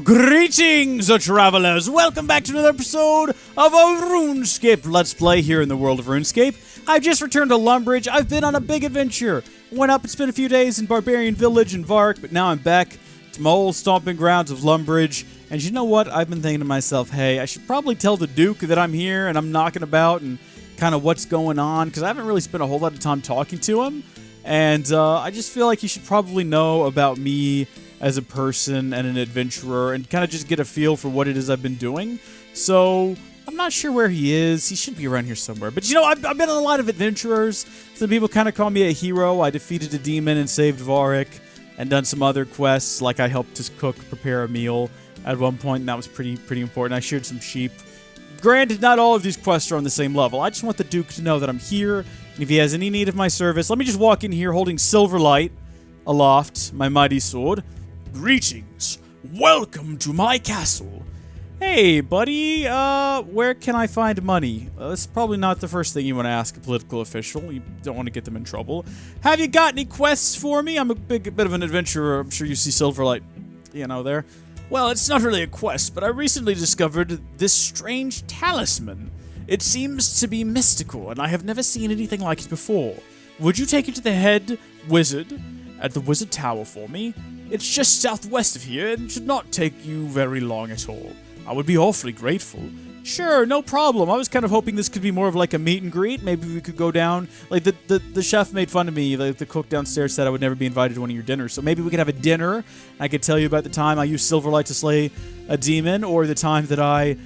Greetings, travelers! Welcome back to another episode of a RuneScape Let's Play here in the world of RuneScape. I've just returned to Lumbridge. I've been on a big adventure. Went up and spent a few days in Barbarian Village in Varrok, but now I'm back to my old stomping grounds of Lumbridge. And you know what? I've been thinking to myself, hey, I should probably tell the Duke that I'm here and I'm knocking about and kind of what's going on, because I haven't really spent a whole lot of time talking to him. And I just feel like he should probably know about me as a person and an adventurer and kind of just get a feel for what it is I've been doing. So I'm not sure where he is. He should be around here somewhere. But you know, I've been on a lot of adventurers. Some people kind of call me a hero. I defeated a demon and saved Varrok and done some other quests, like I helped his cook prepare a meal at one point, and that was pretty important. I sheared some sheep. Granted, not all of these quests are on the same level. I just want the Duke to know that I'm here, and if he has any need of my service, let me just walk in here holding Silverlight aloft, my mighty sword. Greetings. Welcome to my castle. Hey, buddy, where can I find money? That's probably not the first thing you want to ask a political official. You don't want to get them in trouble. Have you got any quests for me? I'm a bit of an adventurer. I'm sure you see Silverlight, there. Well, it's not really a quest, but I recently discovered this strange talisman. It seems to be mystical, and I have never seen anything like it before. Would you take it to the head wizard at the Wizard Tower for me? It's just southwest of here, and should not take you very long at all. I would be awfully grateful. Sure, no problem. I was kind of hoping this could be more of like a meet and greet. Maybe we could go down. Like, the chef made fun of me. The cook downstairs said I would never be invited to one of your dinners. So maybe we could have a dinner. I could tell you about the time I used Silverlight to slay a demon, or the time that I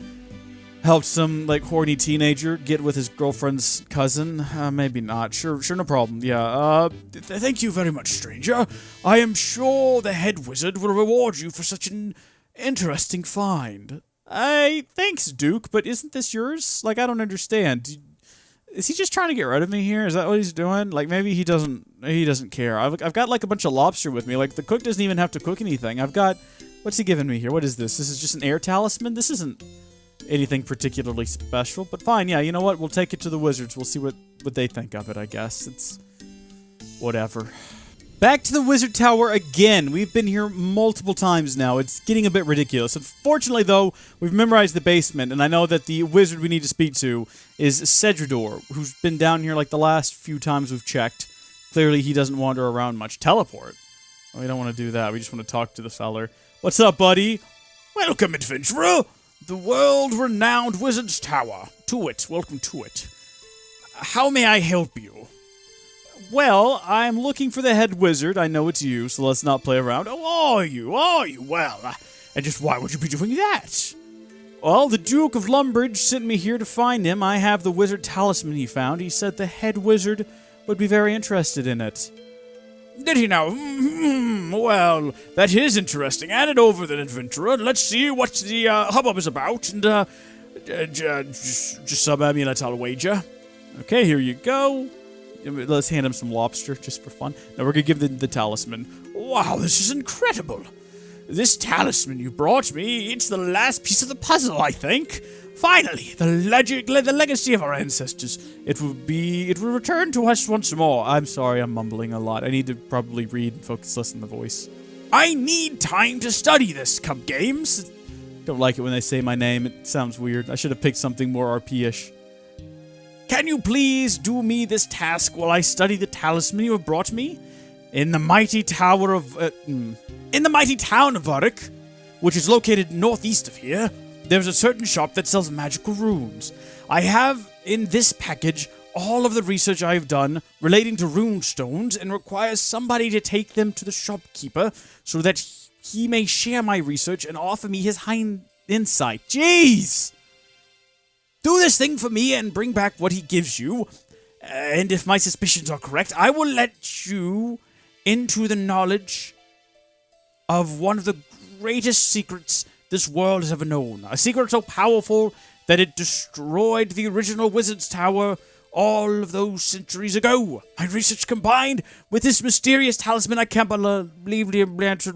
helped some, horny teenager get with his girlfriend's cousin. Maybe not. Sure, no problem. Yeah, thank you very much, stranger. I am sure the head wizard will reward you for such an interesting find. Thanks, Duke, but isn't this yours? I don't understand. Is he just trying to get rid of me here? Is that what he's doing? Maybe he doesn't care. I've got, a bunch of lobster with me. The cook doesn't even have to cook anything. I've got... What's he giving me here? What is this? This is just an air talisman? This isn't anything particularly special, but fine. Yeah, you know what? We'll take it to the wizards. We'll see what they think of it, I guess. It's whatever. Back to the Wizard Tower again. We've been here multiple times now. It's getting a bit ridiculous. Unfortunately, though, we've memorized the basement, and I know that the wizard we need to speak to is Cedrador, who's been down here the last few times we've checked. Clearly, he doesn't wander around much. Teleport. We don't want to do that. We just want to talk to the feller. What's up, buddy? Welcome, adventurer. The world-renowned Wizard's Tower. To it. Welcome to it. How may I help you? Well, I'm looking for the head wizard. I know it's you, so let's not play around. Oh, are you? Are you? Well, and just why would you be doing that? Well, the Duke of Lumbridge sent me here to find him. I have the wizard talisman he found. He said the head wizard would be very interested in it. Did he now? Well, that is interesting. Hand it over then, adventurer. Let's see what the hubbub is about, and just some amulets, I'll wager. Okay, here you go. Let's hand him some lobster, just for fun. Now we're gonna give the talisman. Wow, this is incredible. This talisman you brought me, it's the last piece of the puzzle, I think. Finally, the legacy of our ancestors. It will return to us once more. I'm sorry, I'm mumbling a lot. I need to probably read and focus less on the voice. I need time to study this, Cub Games. Don't like it when they say my name. It sounds weird. I should have picked something more RP-ish. Can you please do me this task while I study the talisman you have brought me? In the mighty town of Varrok, which is located northeast of here, there's a certain shop that sells magical runes. I have in this package all of the research I have done relating to rune stones, and requires somebody to take them to the shopkeeper so that he may share my research and offer me his insight. Jeez! Do this thing for me and bring back what he gives you. And if my suspicions are correct, I will let you into the knowledge of one of the greatest secrets this world has ever known. A secret so powerful that it destroyed the original Wizard's Tower all of those centuries ago. My research combined with this mysterious talisman, I can't believe the answer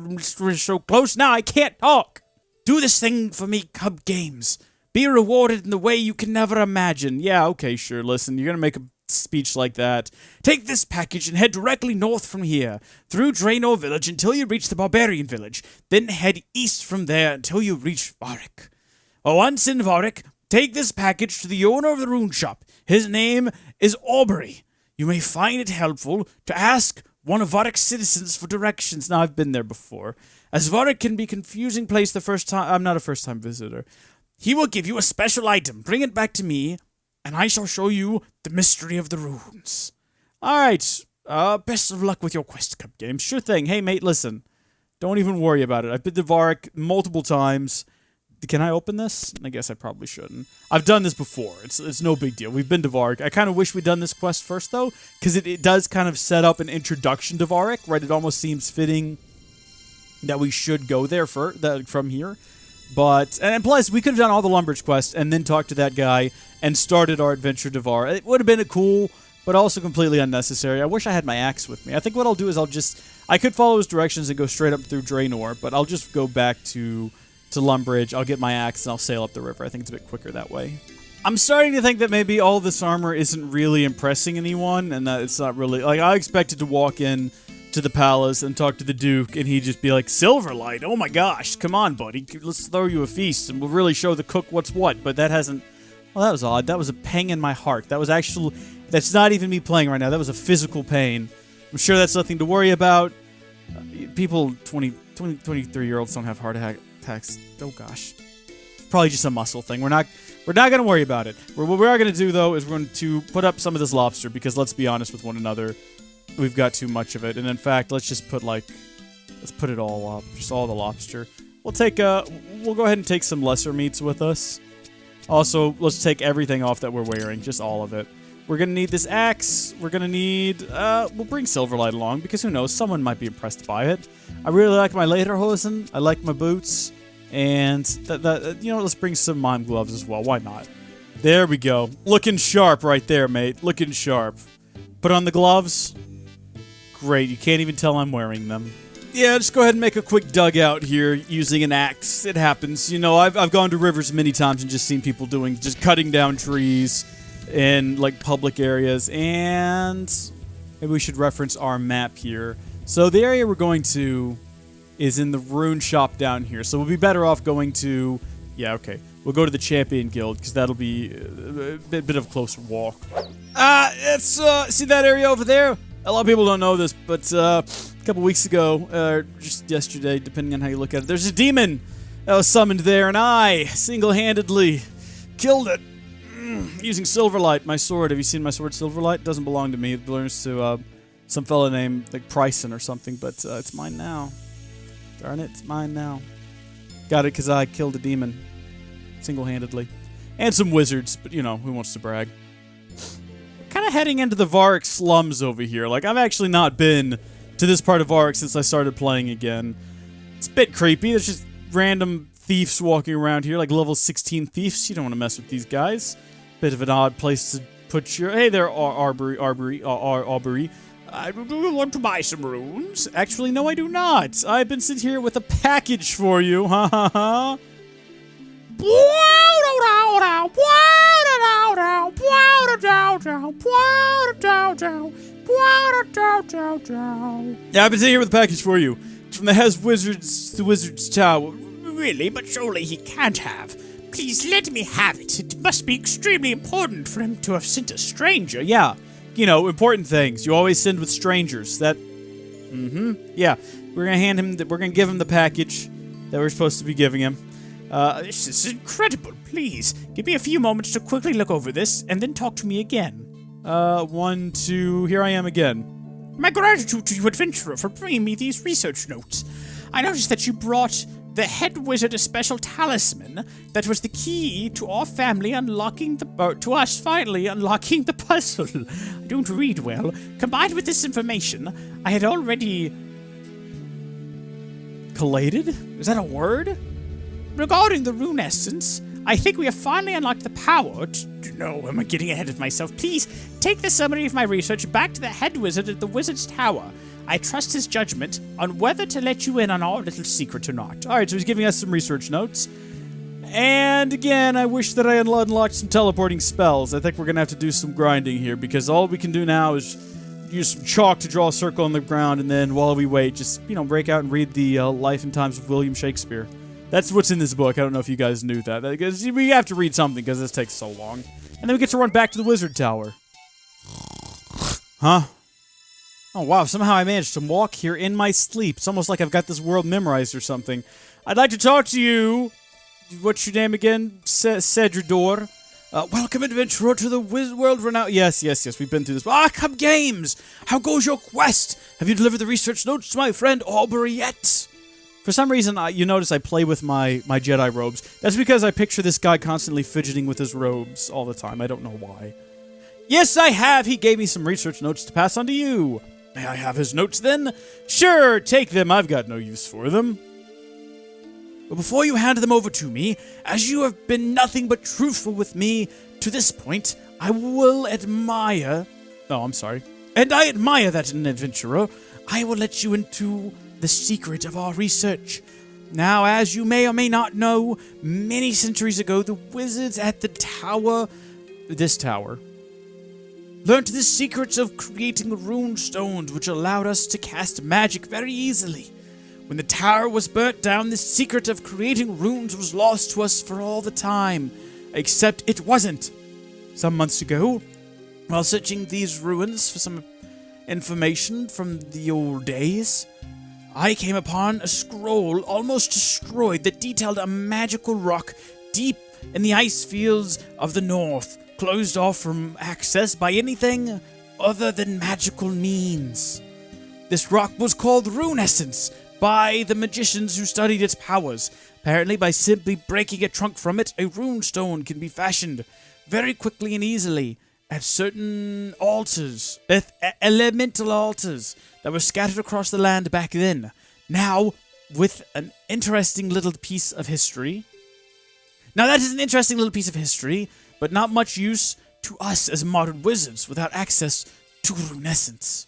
is so close. Now I can't talk. Do this thing for me, Cub Games. Be rewarded in the way you can never imagine. Yeah, okay, sure. Listen, you're gonna make a speech like that. Take this package and head directly north from here, through Draenor village until you reach the barbarian village. Then head east from there until you reach Varrok. Once in Varrok, take this package to the owner of the rune shop. His name is Aubrey. You may find it helpful to ask one of Varrok's citizens for directions. Now, I've been there before, as Varrok can be a confusing place the first time. I'm not a first-time visitor. He will give you a special item. Bring it back to me, and I shall show you the mystery of the runes. All right. Best of luck with your quest cup game. Sure thing. Hey, mate, listen. Don't even worry about it. I've been to Varrok multiple times. Can I open this? I guess I probably shouldn't. I've done this before. It's no big deal. We've been to Varrok. I kind of wish we'd done this quest first, though, because it does kind of set up an introduction to Varrok, right? It almost seems fitting that we should go there from here. But, and plus, we could have done all the Lumbridge quests and then talked to that guy and started our adventure to Varrok. It would have been cool, but also completely unnecessary. I wish I had my axe with me. I think what I'll do is I could follow his directions and go straight up through Draenor, but I'll just go back to Lumbridge. I'll get my axe and I'll sail up the river. I think it's a bit quicker that way. I'm starting to think that maybe all this armor isn't really impressing anyone, and that it's not really, like, I expected to walk in to the palace and talk to the Duke, and he'd just be like, Silverlight, oh my gosh, come on, buddy, let's throw you a feast, and we'll really show the cook what's what, but that hasn't, well, that was odd. That was a pang in my heart. That's not even me playing right now. That was a physical pain. I'm sure that's nothing to worry about. People, 23-year-olds don't have heart attacks. Oh gosh. Probably just a muscle thing. We're not going to worry about it. What we are going to do, though, is we're going to put up some of this lobster, because let's be honest with one another, we've got too much of it. And in fact, let's just put let's put it all up, just all the lobster. We'll go ahead and take some lesser meats with us. Also, let's take everything off that we're wearing, just all of it. We're going to need this axe. We're going to need, we'll bring Silverlight along, because who knows, someone might be impressed by it. I really like my lederhosen. I like my boots. And, you know, let's bring some mime gloves as well. Why not? There we go. Looking sharp right there, mate. Looking sharp. Put on the gloves. Great. You can't even tell I'm wearing them. Yeah, just go ahead and make a quick dugout here using an axe. It happens. You know, I've gone to rivers many times and just seen people just cutting down trees in, like, public areas. And maybe we should reference our map here. So the area we're going to is in the rune shop down here. So we'll be better off going to... Yeah, okay. We'll go to the Champion Guild, because that'll be a bit of a closer walk. See that area over there? A lot of people don't know this, but a couple weeks ago, or just yesterday, depending on how you look at it, there's a demon that was summoned there, and I single-handedly killed it using Silverlight, my sword. Have you seen my sword, Silverlight? It doesn't belong to me. It belongs to some fella named, like, Pryson or something, but it's mine now. Darn it, it's mine now. Got it because I killed a demon. Single-handedly. And some wizards, but, you know, who wants to brag? Kind of heading into the Varrok slums over here. Like, I've actually not been to this part of Varrok since I started playing again. It's a bit creepy. There's just random thieves walking around here, like level 16 thieves. You don't want to mess with these guys. Bit of an odd place to put your... Hey there, Aubrey. I do want to buy some runes. Actually, no, I do not. I've been sitting here with a package for you. Ha ha ha. Yeah, I've been sitting here with a package for you. It's from the Hez Wizards to Wizard's Tower. Really? But surely he can't have. Please let me have it. It must be extremely important for him to have sent a stranger. Yeah. You know, important things. You always send with strangers. That, yeah. We're gonna give him the package that we're supposed to be giving him. This is incredible. Please, give me a few moments to quickly look over this, and then talk to me again. 1, 2, here I am again. My gratitude to you, adventurer, for bringing me these research notes. I noticed that you brought the head wizard a special talisman that was the key to our family to us finally unlocking the puzzle. I don't read well. Combined with this information, I had already... Collated? Is that a word? Regarding the rune essence, I think we have finally unlocked the power to... No, am I getting ahead of myself? Please, take the summary of my research back to the head wizard at the wizard's tower. I trust his judgment on whether to let you in on our little secret or not. Alright, so he's giving us some research notes. And again, I wish that I had unlocked some teleporting spells. I think we're going to have to do some grinding here, because all we can do now is use some chalk to draw a circle on the ground, and then while we wait, just, break out and read the Life and Times of William Shakespeare. That's what's in this book. I don't know if you guys knew that. Because we have to read something, because this takes so long. And then we get to run back to the Wizard Tower. Huh? Oh, wow. Somehow I managed to walk here in my sleep. It's almost like I've got this world memorized or something. I'd like to talk to you. What's your name again? Cedrador. Welcome, adventurer, to the world renowned... Yes, we've been through this. Come games! How goes your quest? Have you delivered the research notes to my friend Aubrey yet? For some reason, you notice I play with my Jedi robes. That's because I picture this guy constantly fidgeting with his robes all the time. I don't know why. Yes, I have! He gave me some research notes to pass on to you. May I have his notes, then? Sure, take them. I've got no use for them. But before you hand them over to me, as you have been nothing but truthful with me to this point, I will admire... Oh, I'm sorry. And I admire that an adventurer. I will let you into the secret of our research. Now, as you may or may not know, many centuries ago, the wizards at the tower... This tower... learned the secrets of creating rune stones, which allowed us to cast magic very easily. When the tower was burnt down, the secret of creating runes was lost to us for all the time. Except it wasn't. Some months ago, while searching these ruins for some information from the old days, I came upon a scroll almost destroyed that detailed a magical rock deep in the ice fields of the north, closed off from access by anything other than magical means. This rock was called Rune Essence by the magicians who studied its powers. Apparently, by simply breaking a trunk from it, a rune stone can be fashioned very quickly and easily at certain altars, elemental altars that were scattered across the land back then. Now, with an interesting little piece of history. Now, that is an interesting little piece of history, but not much use to us as modern wizards without access to Rune Essence.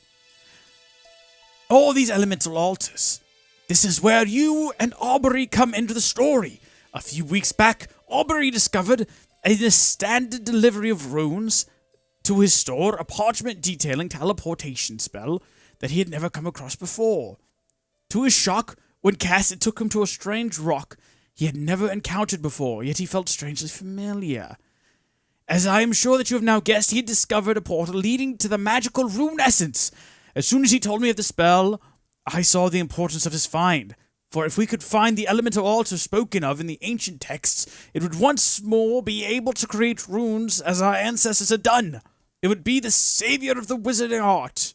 All these elemental altars. This is where you and Aubrey come into the story. A few weeks back, Aubrey discovered in a standard delivery of runes to his store a parchment detailing teleportation spell that he had never come across before. To his shock, when cast, it took him to a strange rock he had never encountered before, yet he felt strangely familiar. As I am sure that you have now guessed, he had discovered a portal leading to the magical Rune Essence. As soon as he told me of the spell, I saw the importance of his find, for if we could find the elemental altar spoken of in the ancient texts, it would once more be able to create runes as our ancestors had done. It would be the savior of the wizarding art.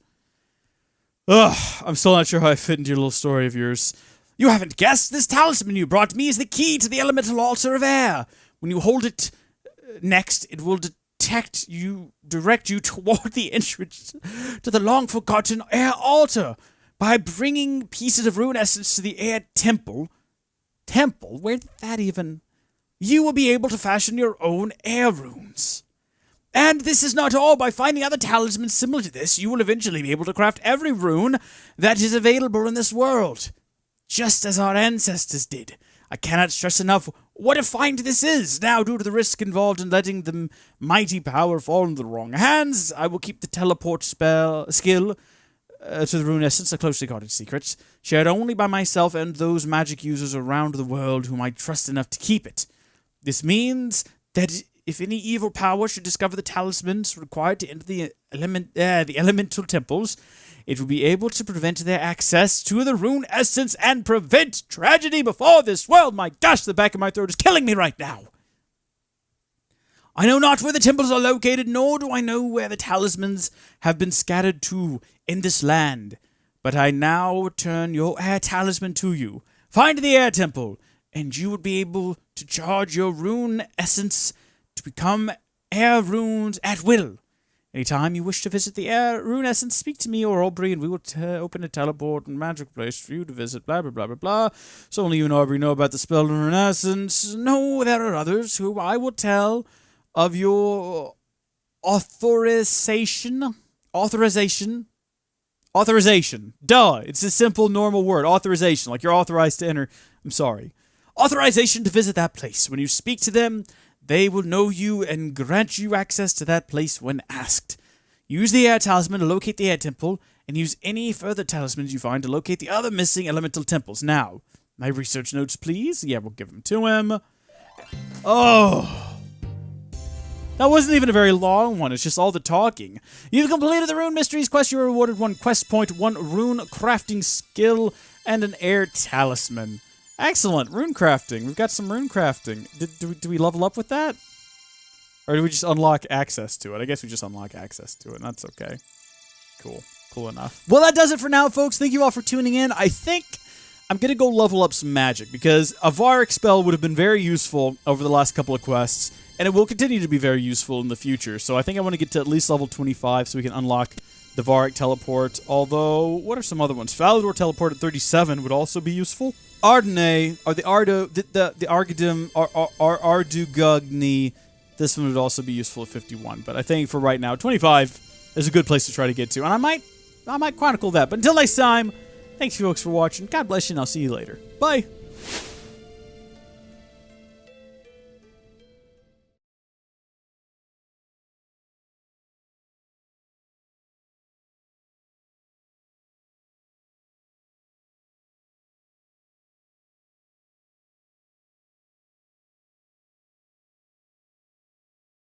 Ugh, I'm still not sure how I fit into your little story of yours. You haven't guessed. This talisman you brought me is the key to the elemental altar of air. When you hold it next, it will direct you toward the entrance to the long-forgotten air altar. By bringing pieces of rune essence to the air temple, where did that even... You will be able to fashion your own air runes. And this is not all. By finding other talismans similar to this, you will eventually be able to craft every rune that is available in this world, just as our ancestors did. I cannot stress enough what a find this is. Now, due to the risk involved in letting the mighty power fall into the wrong hands, I will keep the teleport skill to the Rune Essence, a closely guarded secret, shared only by myself and those magic users around the world whom I trust enough to keep it. This means that if any evil power should discover the talismans required to enter the elemental temples, it will be able to prevent their access to the Rune Essence and prevent tragedy before this world. My gosh, the back of my throat is killing me right now. I know not where the temples are located, nor do I know where the talismans have been scattered to in this land. But I now return your air talisman to you. Find the air temple, and you will be able to charge your rune essence to become air runes at will. Anytime you wish to visit the air rune essence, speak to me or Aubrey, and we will open a teleport and magic place for you to visit, blah, blah, blah, blah, blah. So only you and Aubrey know about the spell rune essence. No, there are others who I will tell of your authorization. Duh. It's a simple, normal word. Authorization. Like you're authorized to enter. I'm sorry. authorization to visit that place. When you speak to them, they will know you and grant you access to that place when asked. Use the air talisman to locate the air temple, and use any further talismans you find to locate the other missing elemental temples. Now, my research notes, please. Yeah, we'll give them to him. Oh. That wasn't even a very long one. It's just all the talking. You've completed the Rune Mysteries quest. You were rewarded 1 quest point, 1 rune crafting skill, and an air talisman. Excellent. Rune crafting. We've got some rune crafting. Do we level up with that? Or do we just unlock access to it? I guess we just unlock access to it, and that's okay. Cool. Cool enough. Well, that does it for now, folks. Thank you all for tuning in. I think I'm going to go level up some magic, because a Varrok spell would have been very useful over the last couple of quests, and it will continue to be very useful in the future. So I think I want to get to at least level 25 so we can unlock the Varrok teleport. Although, what are some other ones? Falador teleport at 37 would also be useful. Ardene, or the Argadim, Ardugugni, this one would also be useful at 51. But I think for right now, 25 is a good place to try to get to. And I might chronicle that. But until next time, thanks, folks, for watching. God bless you, and I'll see you later. Bye.